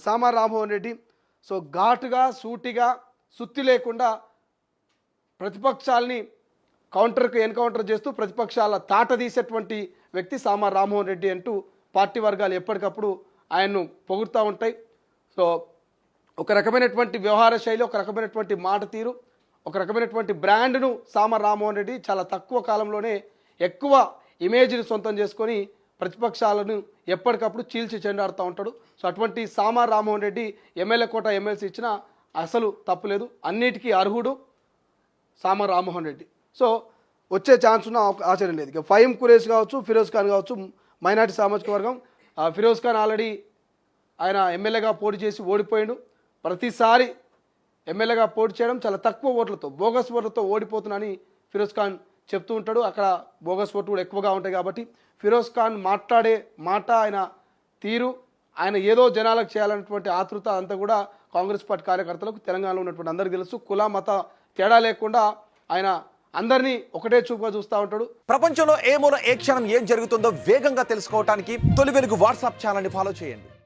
సామా Rammohan Reddy so ఘాటుగా సూటిగా సుత్తి లేకుండా ప్రతిపక్షాలని కౌంటర్కు ఎన్కౌంటర్ చేస్తూ ప్రతిపక్షాల తాట తీసేటువంటి వ్యక్తి సామా రామ్మోహన్ రెడ్డి అంటూ పార్టీ వర్గాలు ఎప్పటికప్పుడు ఆయన్ను పొగుడుతూ ఉంటాయి. సో ఒక రకమైనటువంటి వ్యవహార శైలి, ఒక రకమైనటువంటి మాట తీరు, ఒక రకమైనటువంటి బ్రాండ్ను సామా రామ్మోహన్ రెడ్డి చాలా తక్కువ కాలంలోనే ఎక్కువ ఇమేజ్ని సొంతం చేసుకొని ప్రతిపక్షాలను ఎప్పటికప్పుడు చీల్చి చెండాడుతూ ఉంటాడు. సో అటువంటి సామా రామ్మోహన్ రెడ్డి ఎమ్మెల్యే కోట ఎమ్మెల్సీ ఇచ్చినా అసలు తప్పులేదు, అన్నిటికీ అర్హుడు సామా రామ్మోహన్ రెడ్డి. సో వచ్చే ఛాన్స్ ఉన్న ఆశ్చర్యం లేదు. ఇక ఫహీం ఖురేషి కావచ్చు, ఫిరోజ్ ఖాన్ కావచ్చు, మైనార్టీ సామాజిక వర్గం. ఫిరోజ్ ఖాన్ ఆల్రెడీ ఆయన ఎమ్మెల్యేగా పోటీ చేసి ఓడిపోయాడు. ప్రతిసారి ఎమ్మెల్యేగా పోటీ చేయడం చాలా తక్కువ ఓట్లతో, బోగస్ ఓట్లతో ఓడిపోతున్నానని ఫిరోజ్ ఖాన్ చెప్తూ ఉంటాడు. అక్కడ బోగస్ ఓట్లు కూడా ఎక్కువగా ఉంటాయి కాబట్టి ఫిరోజ్ ఖాన్ మాట్లాడే మాట, ఆయన తీరు, ఆయన ఏదో జనాలకు చేయాలన్నటువంటి ఆతృత అంతా కూడా కాంగ్రెస్ పార్టీ కార్యకర్తలకు, తెలంగాణలో ఉన్నటువంటి అందరికీ తెలుసు. కుల మత తేడా లేకుండా ఆయన అందరినీ ఒకటే చూపుగా చూస్తూ ఉంటాడు. ప్రపంచంలో ఏ మూల ఏ క్షణం ఏం జరుగుతుందో వేగంగా తెలుసుకోవడానికి తొలి వెలుగు వాట్సాప్ ఛానల్ని ఫాలో చేయండి.